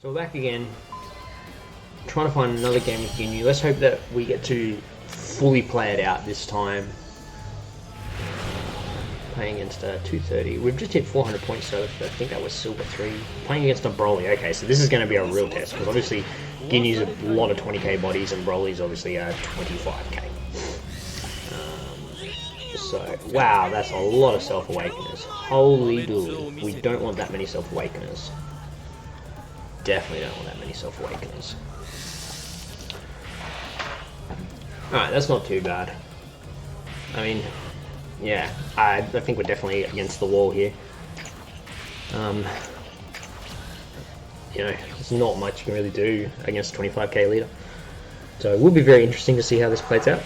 So we're back again, trying to find another game with GINYU. Let's hope that we get to fully play it out this time. Playing against a 230. We've just hit 400 points, so I think that was Silver 3. Playing against a BROLY. Okay, so this is going to be a real test, because obviously GINYU's a lot of 20k bodies, and BROLY's obviously a 25k. So, wow, that's a lot of Self-Awakeners. Holy dooly. We don't want that many Self-Awakeners. Definitely don't want that many Self-Awakeners. Alright, that's not too bad. I mean, yeah, I think we're definitely against the wall here. You know, there's not much you can really do against a 25k leader. So it will be very interesting to see how this plays out.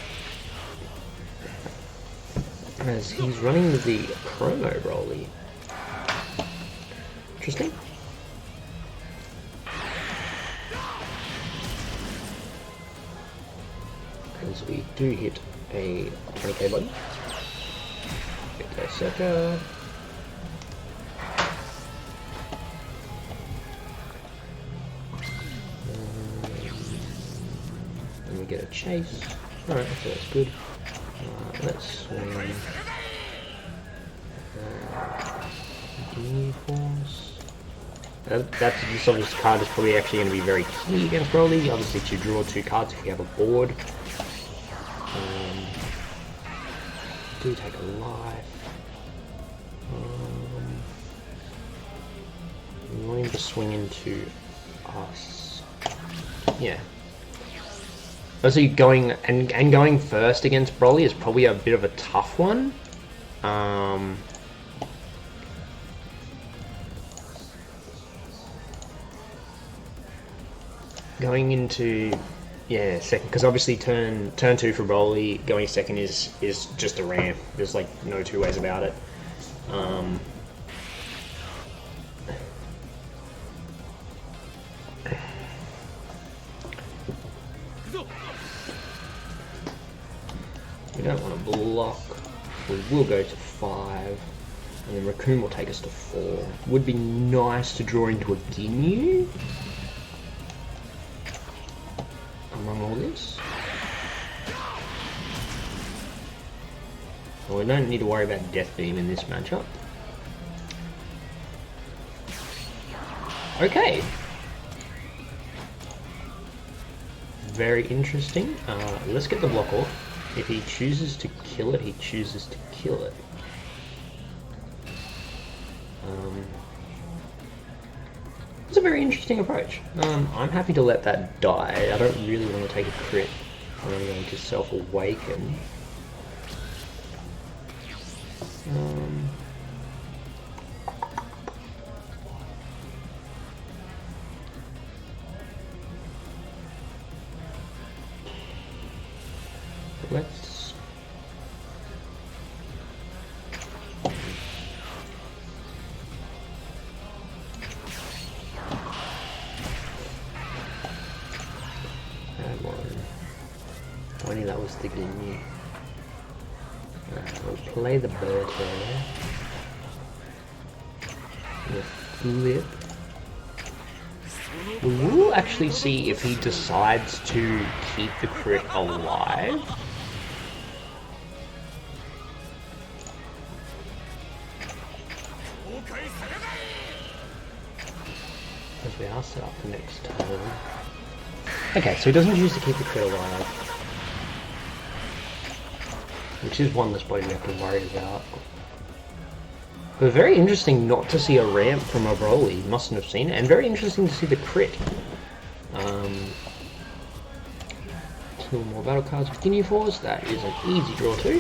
As he's running the promo BROLY. Interesting. As we do hit a 20k button. Okay, circa. And we get a chase. Alright, so that's good. Let's swing. GINYU Force. That's this obvious card is probably actually going to be very key against BROLY. Obviously, to draw 2 cards if you have a board. Do take a life. We want him to swing into us. Yeah. Obviously, going first against BROLY is probably a bit of a tough one. Going into second, because obviously turn 2 for BROLY, going second is just a ramp. There's like no two ways about it. We don't want to block. We will go to 5, and then Raccoon will take us to 4. Would be nice to draw into a GINYU among all this. Well, we don't need to worry about Death Beam in this matchup. Okay. Very interesting. Let's get the block off. If he chooses to kill it, he chooses to kill it. It's a very interesting approach. I'm happy to let that die. I don't really want to take a crit. I'm going to Self-Awaken. Let's add one. 20, that was the GINYU. We'll play the bird there. We'll flip. We will actually see if he decides to keep the crit alive. As we are set up for next turn. Okay, so he doesn't choose to keep the crit alive. Which is one that's probably we have to worry about. But very interesting not to see a ramp from a BROLY, mustn't have seen it, and very interesting to see the crit. 2 more battle cards with GINYU Force, that is an easy draw too.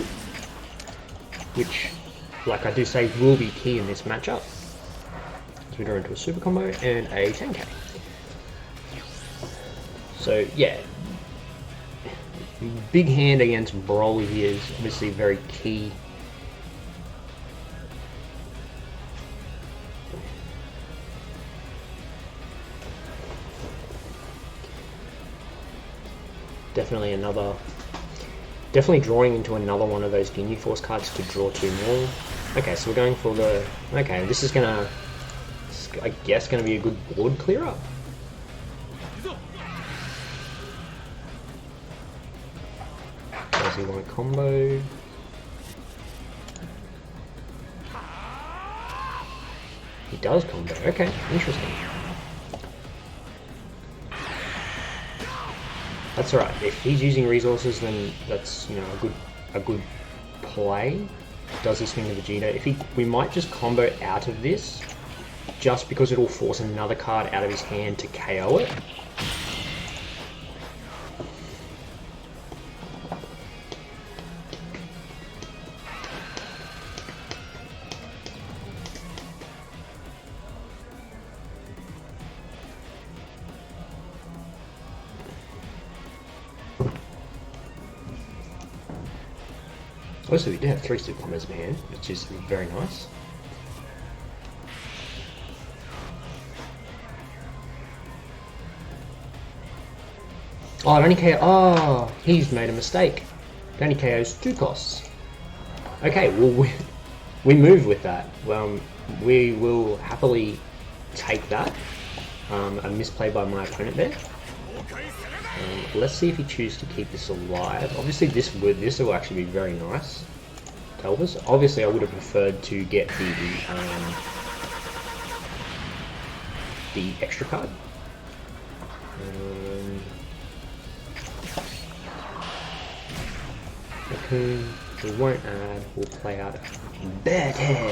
Which, like I do say, will be key in this matchup. As we draw into a super combo and a 10k. So yeah, big hand against BROLY here is obviously very key. Definitely drawing into another one of those GINYU Force cards to draw 2 more. Okay, so we're going for the... Okay, this is gonna... I guess gonna be a good board clear up. Does he want a combo? He does combo. Okay, interesting. That's alright. If he's using resources, then that's, you know, a good play. Does this thing to Vegeta? We might just combo out of this, just because it'll force another card out of his hand to KO it. Also, we do have 3 super combos in hand, which is very nice. Oh, it only KO. Oh, he's made a mistake. It only KOs 2 costs. Okay, well, we move with that. We will happily take that. A misplay by my opponent there. Let's see if he chooses to keep this alive. Obviously, this will actually be very nice to help us. Obviously, I would have preferred to get the extra card. Okay, we won't add. We'll play out better.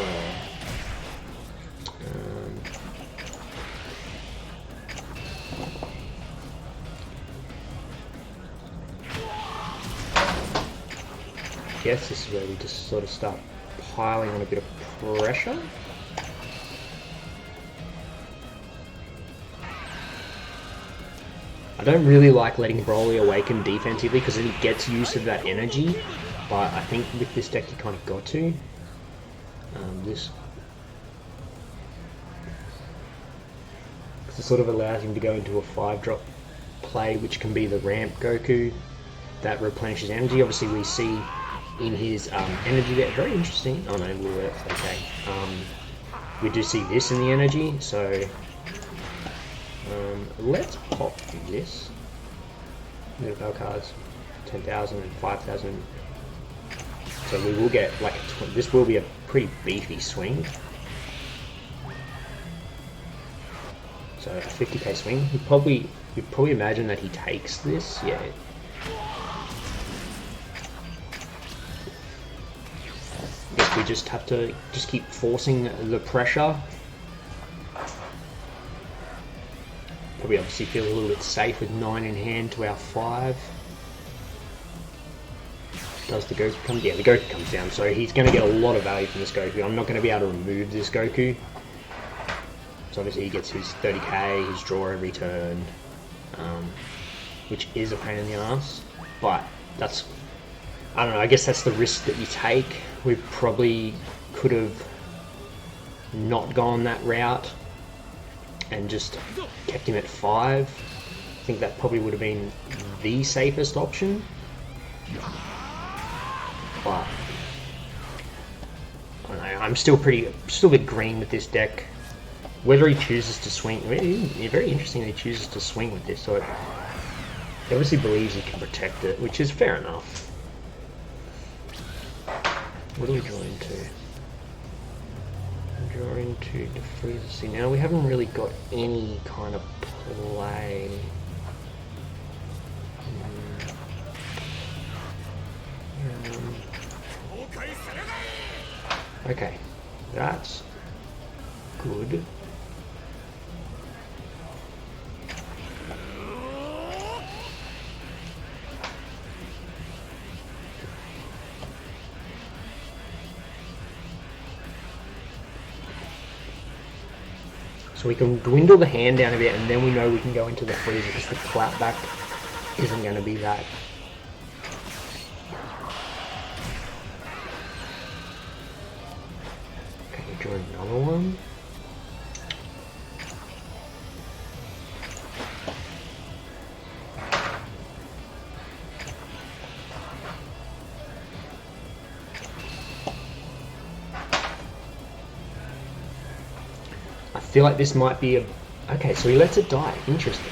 I guess this is where we just sort of start piling on a bit of pressure. I don't really like letting BROLY awaken defensively because then he gets used to that energy, but I think with this deck you kind of got to. This sort of allows him to go into a 5-drop play, which can be the ramp Goku that replenishes energy. Obviously we see in his energy there, very interesting. Oh no, it will work, okay. We do see this in the energy, so let's pop this. Little bell cards, 10,000 and 5,000. So we will get like this will be a pretty beefy swing. So a 50k swing. You'd probably imagine that he takes this, yeah. Guess we just have to keep forcing the pressure. Probably obviously feel a little bit safe with 9 in hand to our 5. Does the Goku come? Yeah, the Goku comes down, so he's going to get a lot of value from this Goku. I'm not going to be able to remove this Goku. So obviously he gets his 30k, his draw every turn, which is a pain in the ass. But that's, I don't know, I guess that's the risk that you take. We probably could have not gone that route and just kept him at 5. I think that probably would have been the safest option. But I don't know, I'm still a bit green with this deck. Whether he chooses to swing, it's very interesting that he chooses to swing with this. So he obviously believes he can protect it, which is fair enough. What do we draw into? We draw into defreeze. See, now we haven't really got any kind of play. Okay, that's good. So we can dwindle the hand down a bit, and then we know we can go into the freezer because the clapback isn't going to be that. Okay, draw another one. I feel like this might be a... Okay, so he lets it die. Interesting.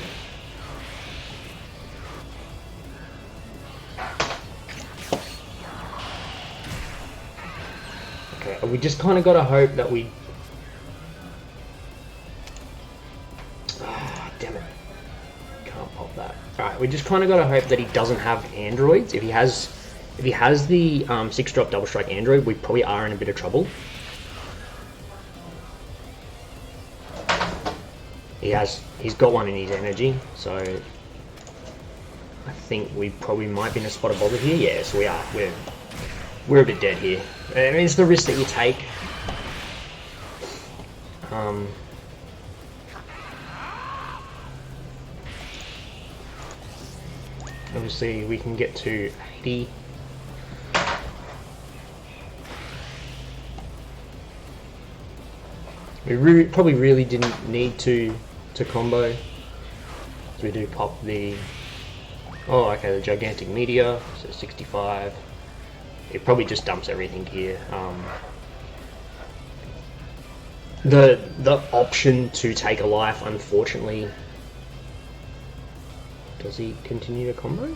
we just kind of got to hope that we... damn it. Can't pop that. Alright, we just kind of got to hope that he doesn't have androids. If he has the 6-drop double strike android, we probably are in a bit of trouble. He's got one in his energy, so I think we probably might be in a spot of bother here. Yes, we are. We're a bit dead here. I mean, it's the risk that you take. Obviously, we can get to 80. We probably really didn't need to combo. So we do pop the... Oh, okay, the gigantic meteor, so 65. It probably just dumps everything here. The option to take a life, unfortunately... Does he continue to combo?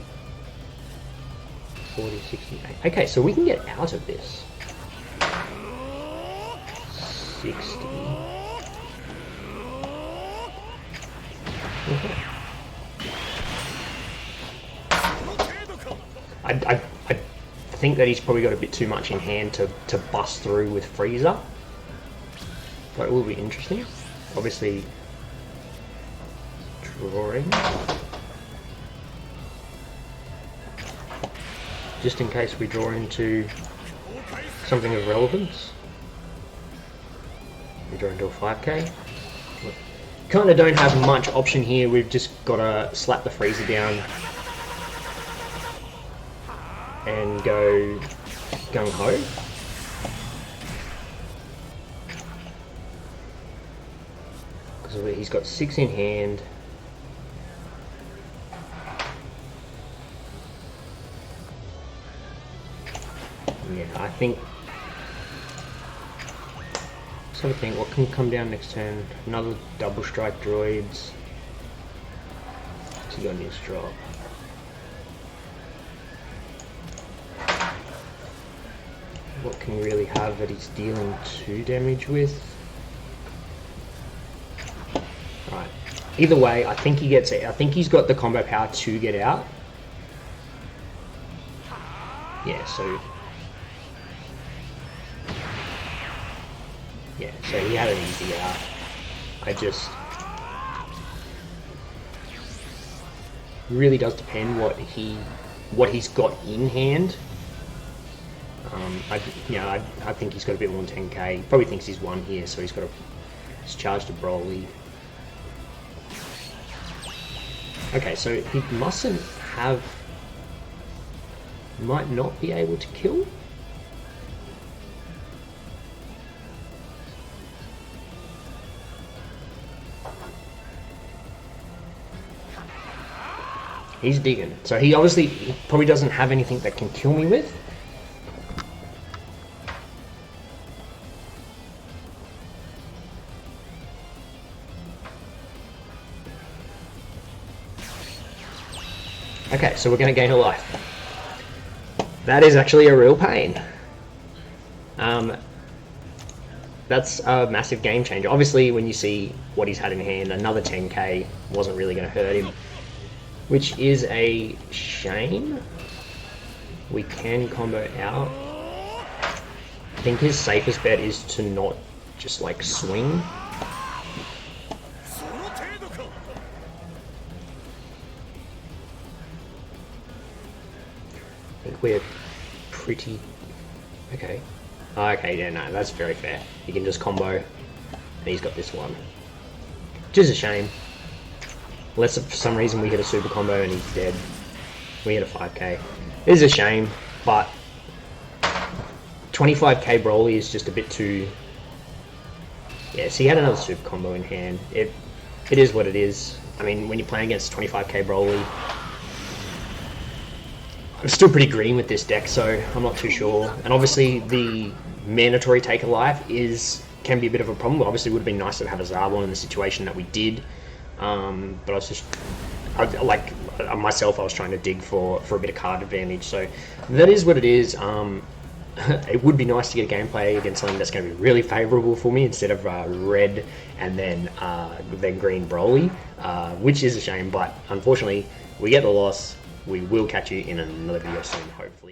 40, 68. Okay, so we can get out of this. 60. Okay. I think that he's probably got a bit too much in hand to bust through with Freezer. But it will be interesting. Obviously, drawing. Just in case we draw into something of relevance. We draw into a 5k. Kind of don't have much option here. We've just got to slap the Freezer down and go gung ho. Because he's got 6 in hand. Yeah, I think. Sort of think what can come down next turn. Another double strike droids. So you got his drop. What can you really have that he's dealing 2 damage with? Right. Either way, I think he gets it. I think he's got the combo power to get out. Yeah, so. Yeah, so he had an easy out. I just... Really does depend what he's got in hand. I think he's got a bit more than 10k. He probably thinks he's won here, so he's charged a BROLY. Okay, so he mustn't have... Might not be able to kill? He's digging. So he probably doesn't have anything that can kill me with. Okay, so we're going to gain a life. That is actually a real pain. That's a massive game changer. Obviously, when you see what he's had in hand, another 10k wasn't really going to hurt him. Which is a shame. We can combo out. I think his safest bet is to not just like swing. I think we're pretty... Okay. Okay, yeah, no, that's very fair. You can just combo, and he's got this one. Which is a shame. Unless for some reason we get a super combo and he's dead. We get a 5k. It is a shame, but 25k BROLY is just a bit too... Yeah, so he had another super combo in hand. It is what it is. I mean, when you're playing against 25k BROLY, I'm still pretty green with this deck, so I'm not too sure. And obviously the mandatory take a life can be a bit of a problem. Obviously it would have been nice to have a Zarbon in the situation that we did. But I was just, myself, I was trying to dig for a bit of card advantage. So that is what it is. it would be nice to get a gameplay against something that's going to be really favourable for me instead of red and then green BROLY, which is a shame, but unfortunately we get the loss. We will catch you in another video soon, hopefully.